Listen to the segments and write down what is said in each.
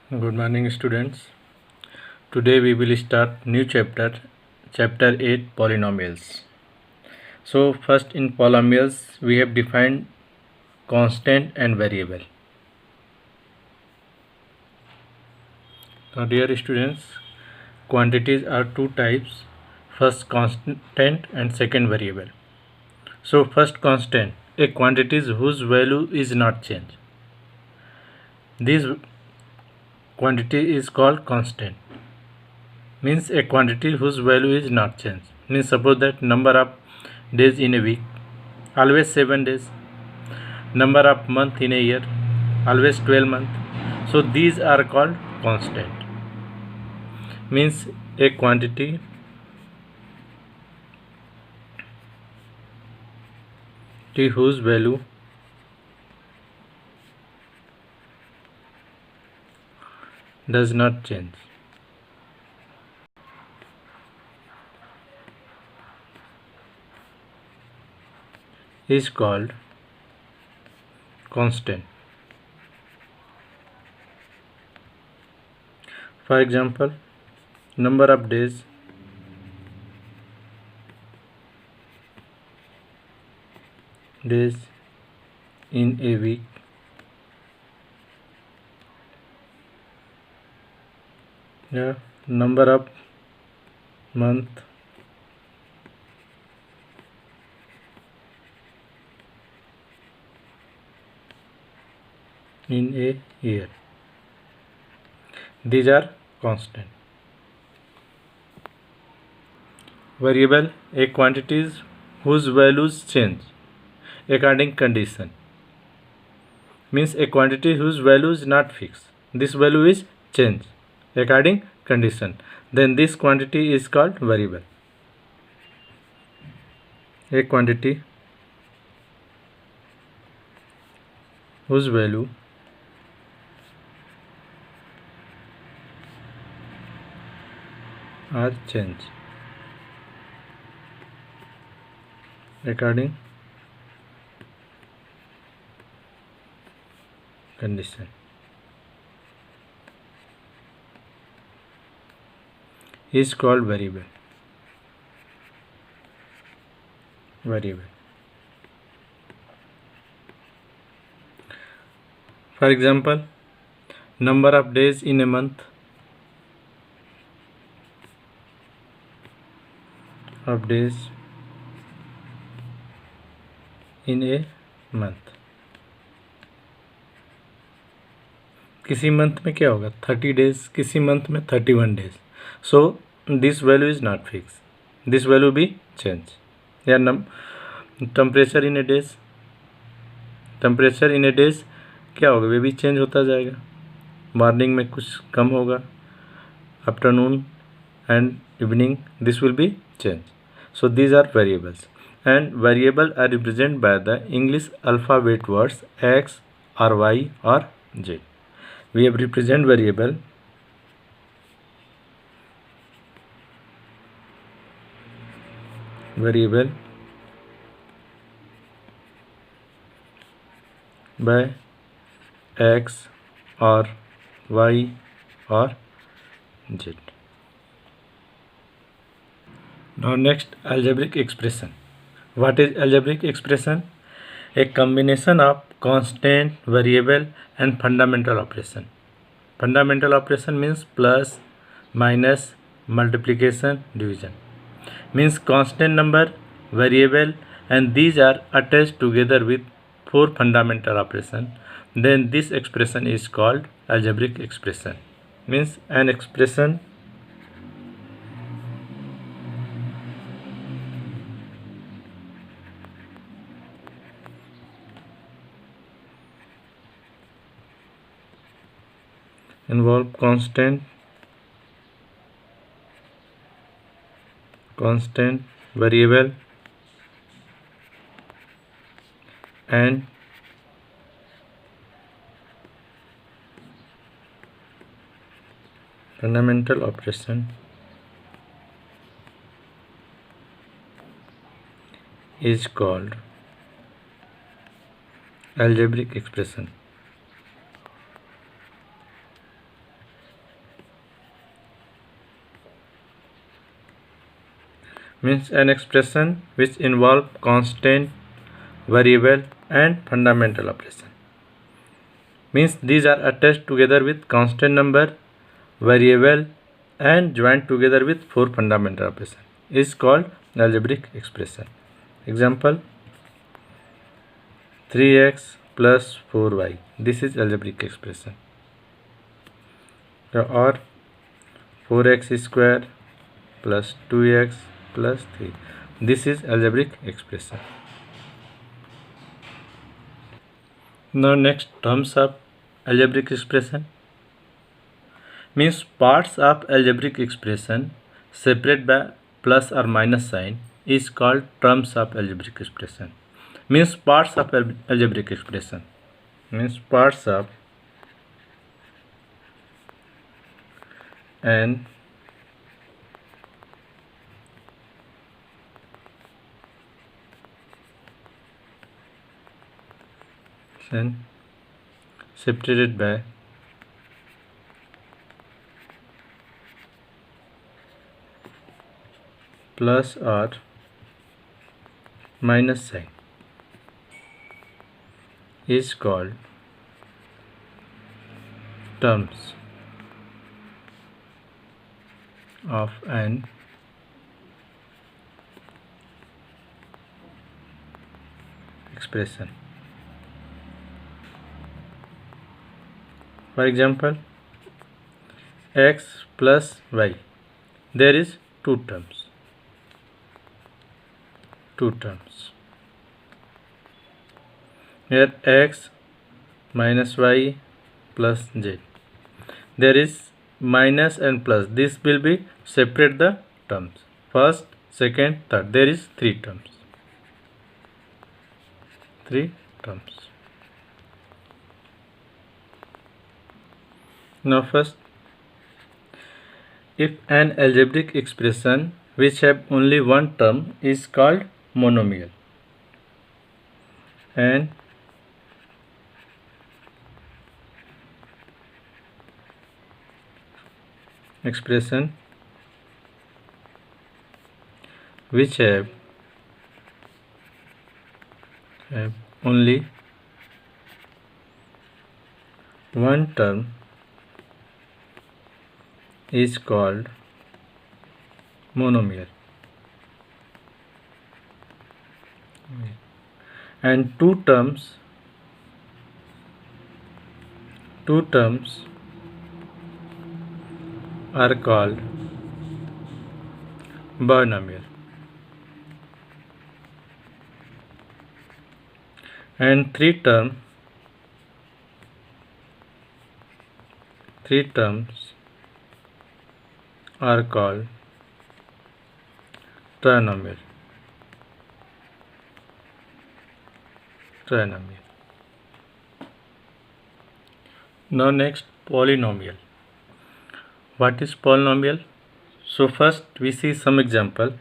Good morning, students. Today we will start new chapter, chapter 8, polynomials. So first in polynomials we have defined constant and variable. Now dear students, quantities are two types, first constant and second variable. So first constant, a quantity whose value is not changed. This quantity is called constant. Means a quantity whose value is not changed. Means suppose that number of days in a week, always 7 days. Number of month in a year, always 12 months. So these are called constant. Means a quantity whose value does not change. Is called constant. For example, number of days in a week, number of month in a year. These are constant. Variable, a quantities whose values change according condition. Means a quantity whose value is not fixed. This value is changed according condition. Then this quantity is called variable. A quantity whose value are changed according condition is called variable. For example, number of days in a month, of days in a month. किसी month में क्या होगा 30 days, किसी month में 31 days. So this value is not fix, this value भी change. या temperature in A days, temperature in A days क्या होगा, वे भी चेंज होता जाएगा. मॉर्निंग में कुछ कम होगा, afternoon and evening this will be change. So these are variables, and variable are represented by the English alphabet words X or Y or Z. We have represent variable by X or Y or Z. Now next, algebraic expression. What is algebraic expression? A combination of constant, variable and fundamental operation. Fundamental operation means plus, minus, multiplication, division. Means constant number, variable, and these are attached together with 4 fundamental operation. Then this expression is called algebraic expression. Means an expression involve constant, variable and fundamental operation is called algebraic expression. means an expression which involve constant, variable and fundamental operation. Means these are attached together with constant number, variable and joined together with 4 fundamental operation is called algebraic expression. Example, 3x plus 4y, this is algebraic expression. Or 4x square plus 2x plus 3, this is algebraic expression. Now next, terms of algebraic expression means parts of algebraic expression separated by plus or minus sign is called terms of algebraic expression. Means parts of algebraic expression means parts of an separated by plus or minus sign is called terms of an expression. For example, x plus y, there is two terms. Here x minus y plus z, there is minus and plus, this will be separate the terms, first, second, third, there is three terms. Now first, if an algebraic expression which have only one term is called monomial, and expression which have only one term is called monomial, and two terms are called binomial, and three terms are called trinomial. Now next, polynomial. What is polynomial? So first we see some example.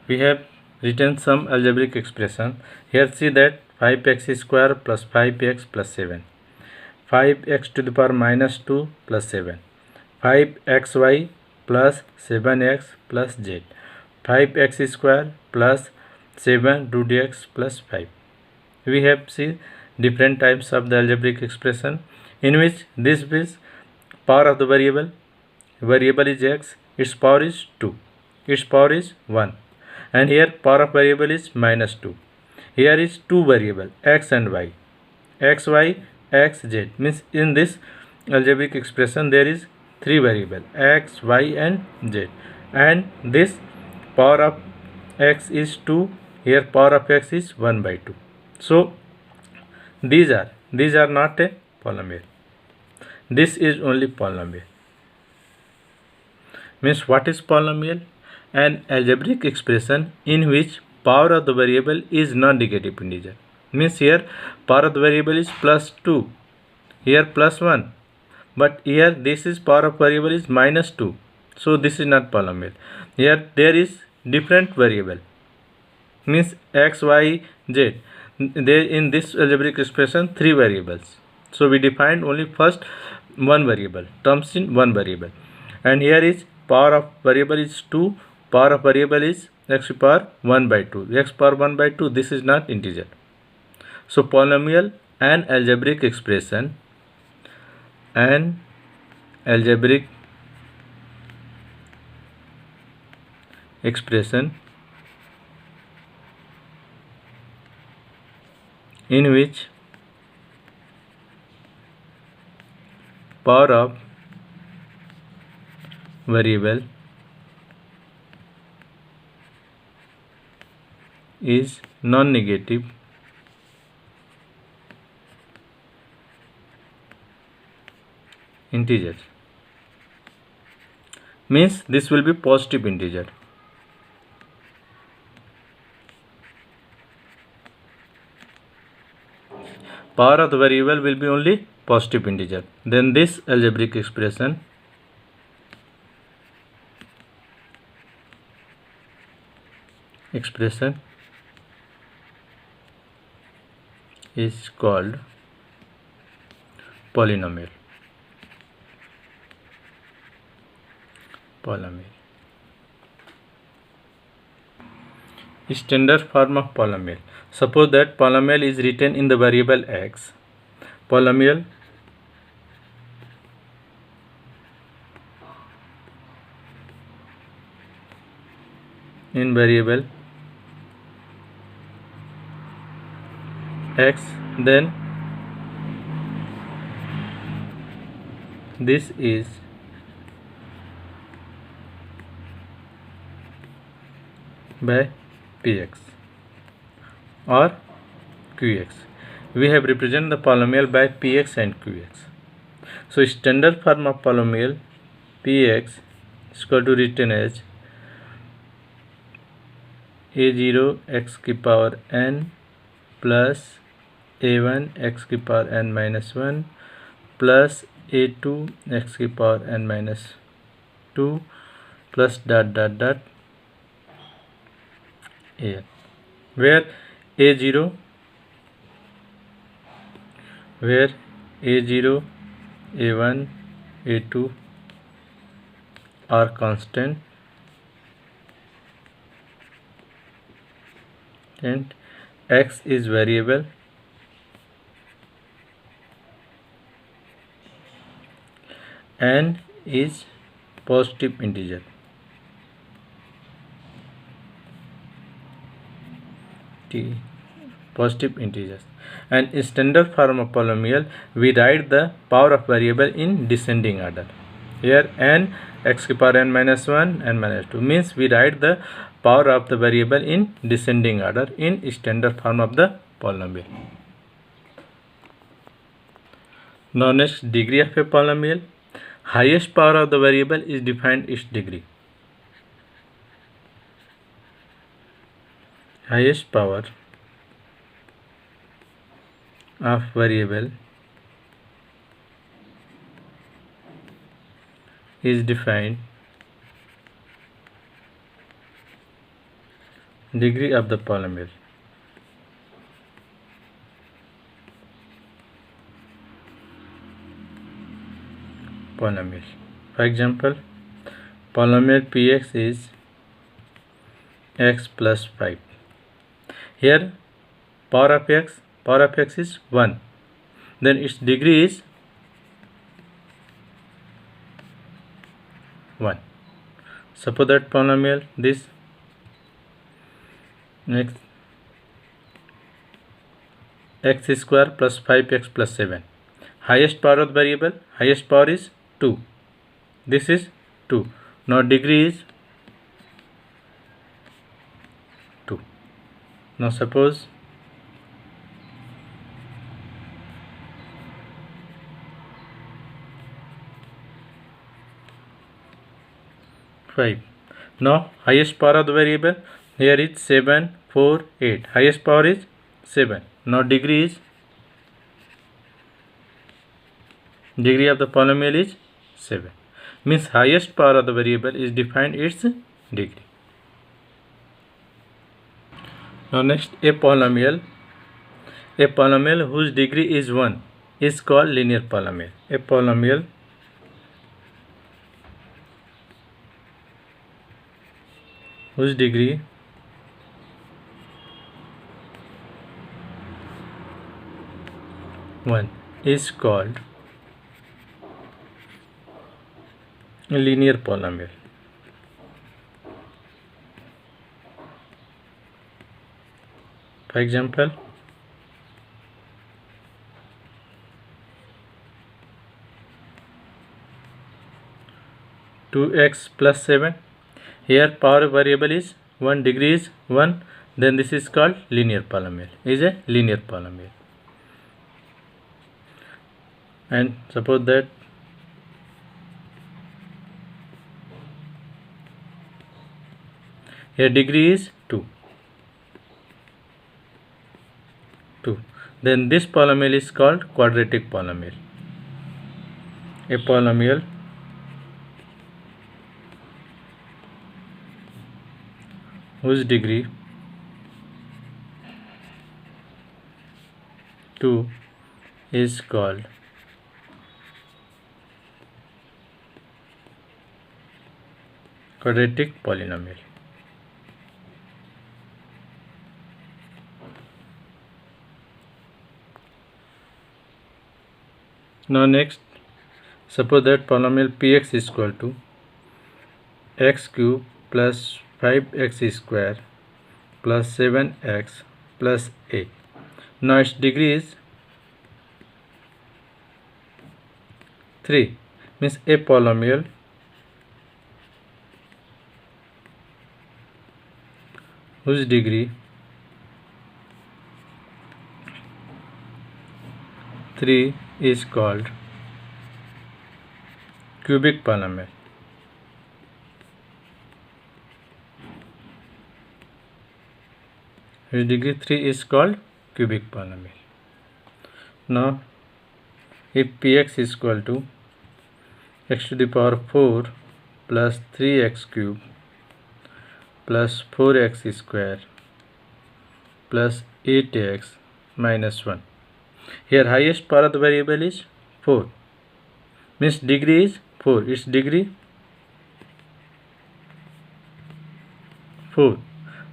We have written some algebraic expression. Here see that 5x square plus 5x plus 7, 5x to the power minus 2 plus 7, 5xy plus 7x plus z, 5x square plus 7 root x plus 5. We have seen different types of the algebraic expression in which this is power of the variable is x, its power is 2, its power is 1. And here power of variable is minus 2. Here is two variable x and y, xy, xz, means in this algebraic expression there is three variable x, y and z, and this power of x is 2, here power of x is 1 by 2. So these are not a polynomial. This is only polynomial. Means what is polynomial? An algebraic expression in which power of the variable is non-negative integer. Means here power of the variable is plus 2, here plus 1, but here this is power of variable is minus 2, so this is not polynomial. Here there is different variable, means x, y, z. There in this algebraic expression 3 variables, so we defined only first one variable, terms in one variable, and here is power of variable is 2, power of variable is x power 1 by 2, x power 1 by 2, this is not integer. So polynomial and algebraic expression, an algebraic expression in which power of variable is non-negative integer, means this will be positive integer. Power of the variable will be only positive integer, then this algebraic expression is called polynomial. Standard form of polynomial. Suppose that polynomial is written in the variable x. Polynomial in variable x, then this is by px or qx. We have represented the polynomial by px and qx. So standard form of polynomial px is equal to written as a0 x की power n plus a1 x की power n minus 1 plus a2 x की power n minus 2 plus dot dot dot a, where a0 a1 a2 are constant and x is variable and is positive integer. Positive integers. And in standard form of polynomial, we write the power of variable in descending order. Here n x की power n minus 1 n minus 2 means we write the power of the variable in descending order in standard form of the polynomial. Now next, degree of a polynomial. Highest power of the variable is defined its degree. Highest power of variable is defined degree of the polynomial. For example, polynomial px is x plus 5. Here power of x is 1, then its degree is 1. Suppose that polynomial this next x square plus 5x plus 7. Highest power of the variable, highest power is 2. This is 2. Now degree is 2. Now suppose 5. Now highest power of the variable here is 7, 4, 8. Highest power is 7. Now degree of the polynomial is 7. Means highest power of the variable is defined its degree. Now next, a polynomial whose degree is 1 is called linear polynomial. A polynomial whose degree one is called a linear polynomial. For example, two x plus 7. Here power variable is 1, degree is 1, then this is called linear polynomial, is a linear polynomial. And suppose that here degree is 2, then this polynomial is called quadratic polynomial. A polynomial whose degree 2 is called quadratic polynomial. Now next, suppose that polynomial px is equal to x cube plus 5x square plus 7x plus 8. Now its degree is 3. Means a polynomial whose degree 3 is called cubic polynomial. Whose degree 3 is called cubic polynomial. Now if px is equal to x to the power 4 plus 3x cube plus 4x square plus 8x minus 1. Here highest power of the variable is 4. Means degree is 4. Its degree 4.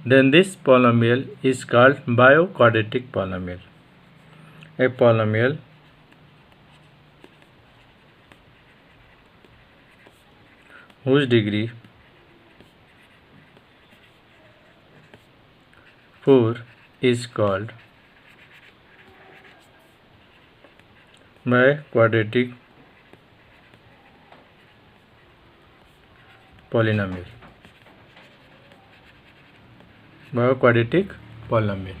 Then this polynomial is called biquadratic polynomial. A polynomial whose degree 4 is called biquadratic polynomial. Biquadratic polynomial.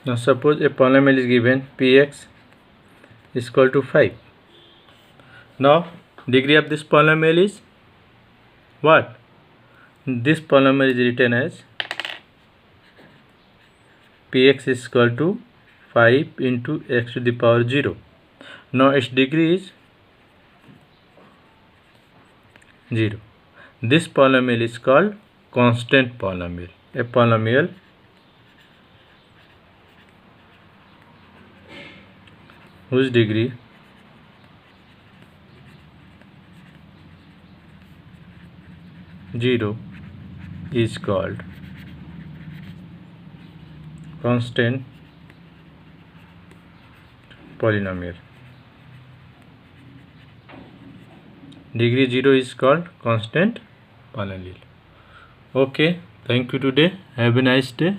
Now suppose a polynomial is given px is equal to 5. Now degree of this polynomial is what? This polynomial is written as px is equal to 5 into x to the power 0. Now its degree is 0. This polynomial is called constant polynomial. A polynomial whose degree zero is called constant polynomial. Degree 0 is called constant polynomial. Okay, thank you today. Have a nice day.